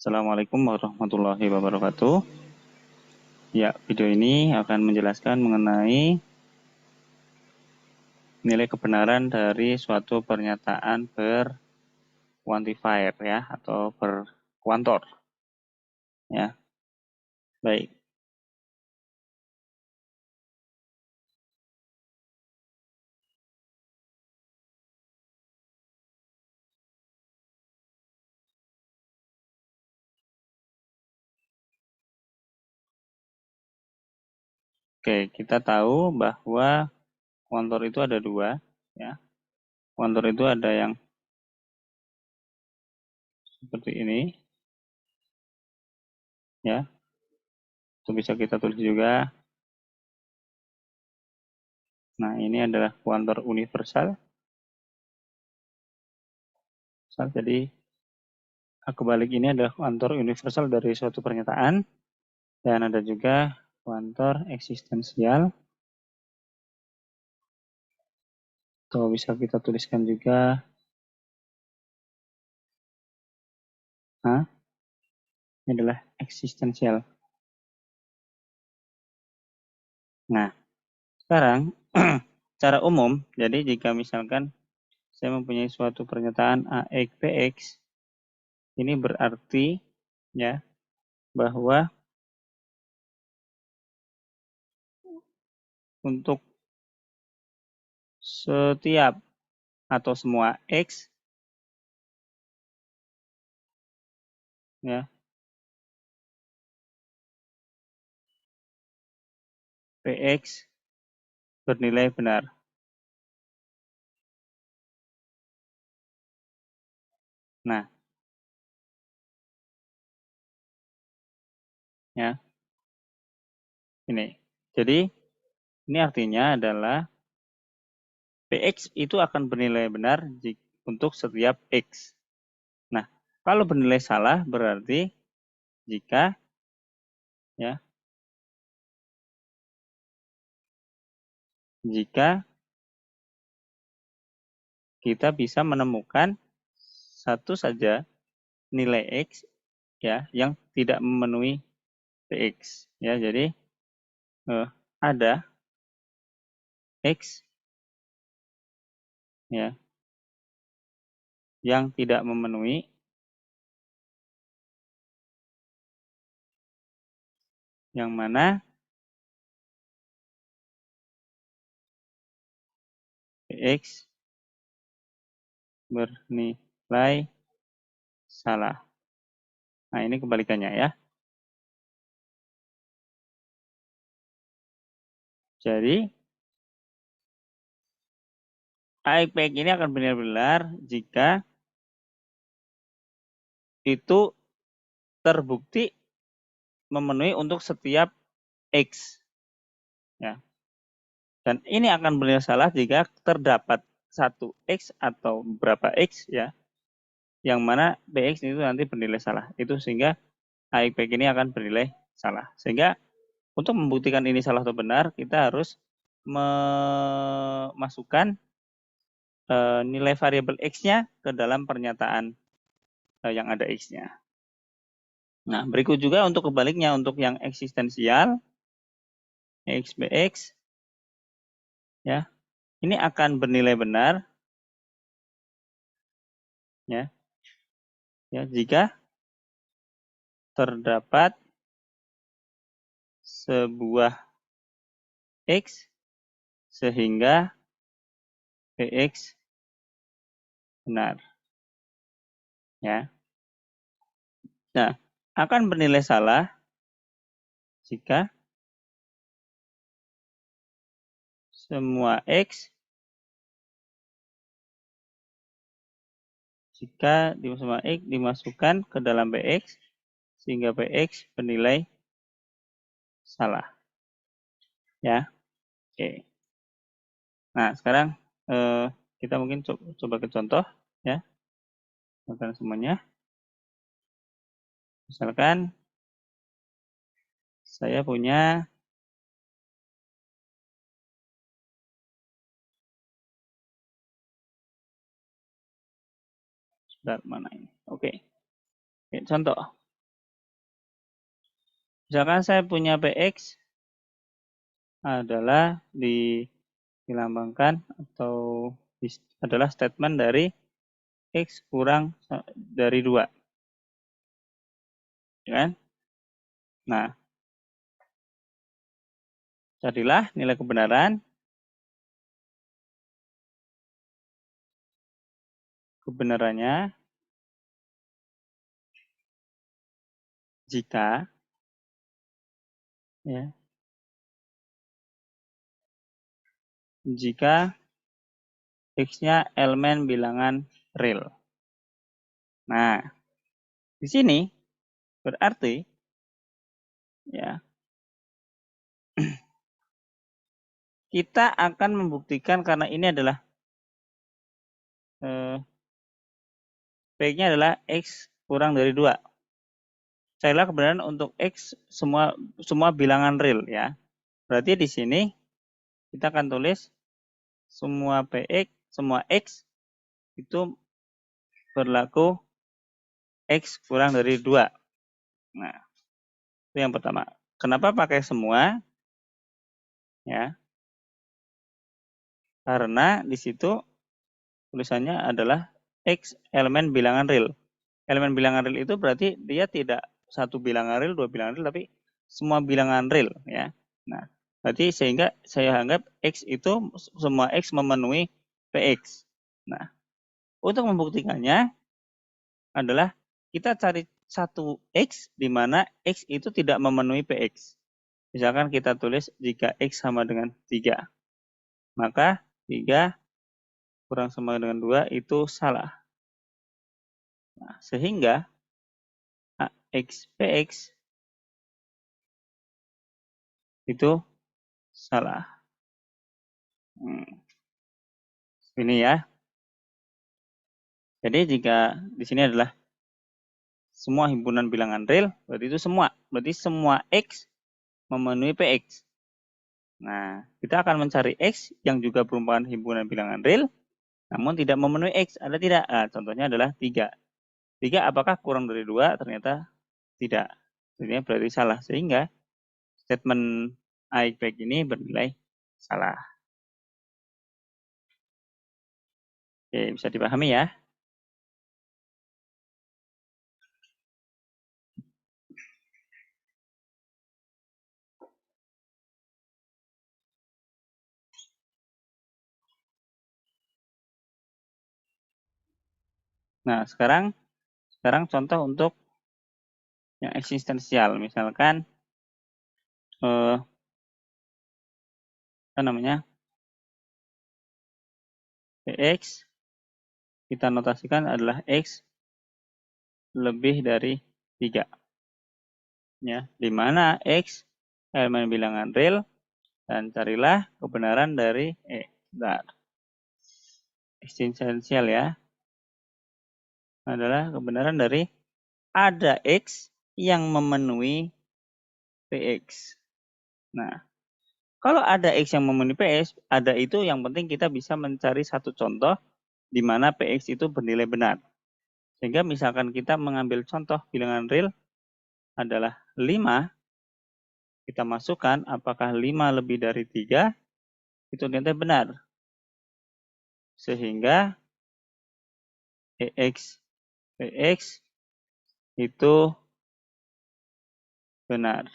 Assalamualaikum warahmatullahi wabarakatuh. Ya, video ini akan menjelaskan mengenai nilai kebenaran dari suatu pernyataan berquantifier ya, atau berkuantor. Ya, baik. Oke, kita tahu bahwa kuantor itu ada dua. Ya, kuantor itu ada yang seperti ini. Ya, itu bisa kita tulis juga. Nah, ini adalah kuantor universal. Jadi, kebalik ini adalah kuantor universal dari suatu pernyataan. Dan ada juga kuantor eksistensial. Atau bisa kita tuliskan juga ini adalah eksistensial. Nah, sekarang secara umum, jadi jika misalkan saya mempunyai suatu pernyataan AX BX, ini berarti ya bahwa untuk setiap atau semua X ya, PX bernilai benar. Nah, ya, ini. Jadi, ini artinya adalah PX itu akan bernilai benar untuk setiap X. Nah, kalau bernilai salah berarti jika ya, jika kita bisa menemukan satu saja nilai X ya yang tidak memenuhi PX ya. Jadi ada X ya yang tidak memenuhi yang mana PX bernilai salah. Nah, ini kebalikannya ya. Jadi AX ini akan benar-benar jika itu terbukti memenuhi untuk setiap X ya. Dan ini akan bernilai salah jika terdapat satu X atau beberapa X ya, yang mana PX itu nanti bernilai salah. Itu sehingga AX ini akan bernilai salah. Sehingga untuk membuktikan ini salah atau benar, kita harus memasukkan nilai variabel X-nya ke dalam pernyataan yang ada X-nya. Nah, berikut juga untuk kebaliknya, untuk yang eksistensial, X, BX, ya, ini akan bernilai benar, ya, jika terdapat sebuah X sehingga PX benar. Ya. Nah, akan bernilai salah jika semua X dimasukkan ke dalam PX sehingga PX bernilai salah. Ya. Oke. Nah, sekarang kita mungkin coba ke contoh ya. Misalkan semuanya. Misalkan saya punya mana ini? Oke. Contoh. Misalkan saya punya PX adalah dilambangkan atau adalah statement dari X kurang dari 2. Ya kan? Nah, carilah nilai kebenaran. Kebenarannya jika ya, jika X-nya elemen bilangan real. Nah, di sini berarti ya kita akan membuktikan karena ini adalah P-nya adalah X kurang dari 2. Carilah kebenaran untuk X semua bilangan real ya. Berarti di sini kita akan tulis semua PX, semua X itu berlaku X kurang dari 2. Nah, itu yang pertama. Kenapa pakai semua? Ya. Karena di situ tulisannya adalah X elemen bilangan real. Elemen bilangan real itu berarti dia tidak satu bilangan real, dua bilangan real, tapi semua bilangan real ya. Nah, berarti sehingga saya anggap X itu semua X memenuhi PX. Nah, untuk membuktikannya adalah kita cari satu X di mana X itu tidak memenuhi PX. Misalkan kita tulis jika X sama dengan 3, maka 3 kurang sama dengan 2 itu salah. Nah, sehingga AX PX itu salah. Ini ya. Jadi jika di sini adalah semua himpunan bilangan real, berarti itu semua. Berarti semua X memenuhi PX. Nah, kita akan mencari X yang juga merupakan himpunan bilangan real, namun tidak memenuhi X. Ada tidak? Nah, contohnya adalah 3. 3 apakah kurang dari 2? Ternyata tidak. Jadi berarti salah. Sehingga statement I baik ini bernilai salah. Oke, bisa dipahami ya. Nah, sekarang contoh untuk yang eksistensial. Misalkan apa namanya? PX kita notasikan adalah X lebih dari 3. Ya, di mana X elemen bilangan real dan carilah kebenaran dari eksistensial ya. Adalah kebenaran dari ada X yang memenuhi PX. Nah, kalau ada X yang memenuhi PX, ada itu yang penting kita bisa mencari satu contoh di mana PX itu bernilai benar. Sehingga misalkan kita mengambil contoh bilangan real adalah 5, kita masukkan apakah 5 lebih dari 3, itu ternyata benar. Sehingga PX itu benar.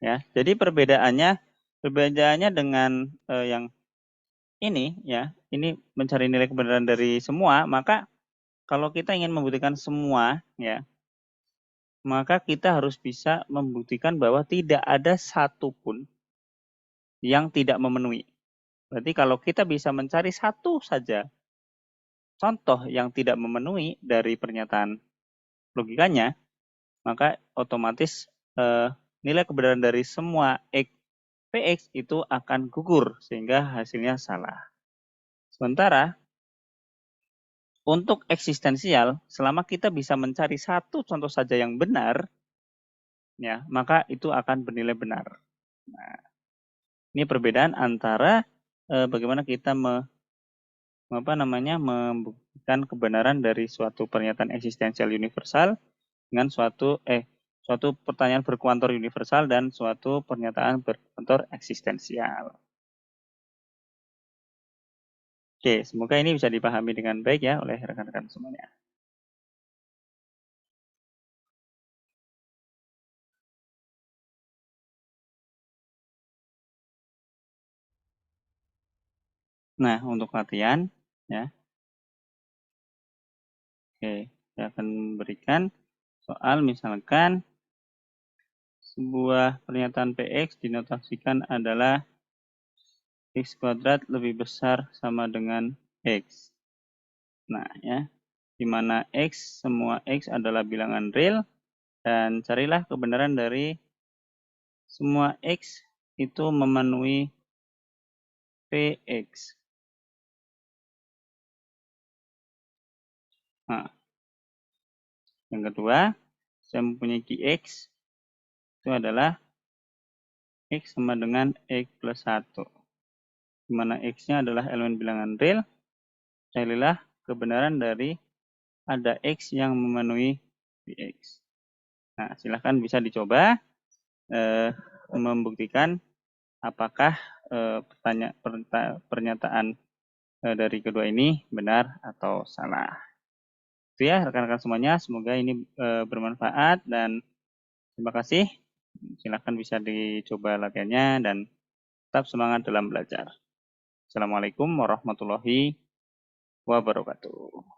Ya, jadi perbedaannya dengan yang ini ya, ini mencari nilai kebenaran dari semua, maka kalau kita ingin membuktikan semua ya, maka kita harus bisa membuktikan bahwa tidak ada satupun yang tidak memenuhi. Berarti kalau kita bisa mencari satu saja contoh yang tidak memenuhi dari pernyataan logikanya, maka otomatis nilai kebenaran dari semua PX itu akan gugur sehingga hasilnya salah. Sementara untuk eksistensial, selama kita bisa mencari satu contoh saja yang benar, ya, maka itu akan bernilai benar. Nah, ini perbedaan antara bagaimana kita membuktikan kebenaran dari suatu pernyataan eksistensial universal dengan suatu suatu pertanyaan berkuantor universal dan suatu pernyataan berkuantor eksistensial. Oke, semoga ini bisa dipahami dengan baik ya oleh rekan-rekan semuanya. Nah, untuk latihan ya. Oke, saya akan memberikan soal misalkan sebuah pernyataan PX dinotasikan adalah X kuadrat lebih besar sama dengan X. Nah, ya, di mana semua X adalah bilangan real, dan carilah kebenaran dari semua X itu memenuhi PX. Nah, yang kedua, saya mempunyai QX, itu adalah X sama dengan X plus 1. Di mana X-nya adalah elemen bilangan real, carilah kebenaran dari ada X yang memenuhi PX. Nah, silahkan bisa dicoba membuktikan apakah pernyataan dari kedua ini benar atau salah. Itu ya rekan-rekan semuanya, semoga ini bermanfaat dan terima kasih. Silahkan bisa dicoba latihannya dan tetap semangat dalam belajar. Assalamualaikum warahmatullahi wabarakatuh.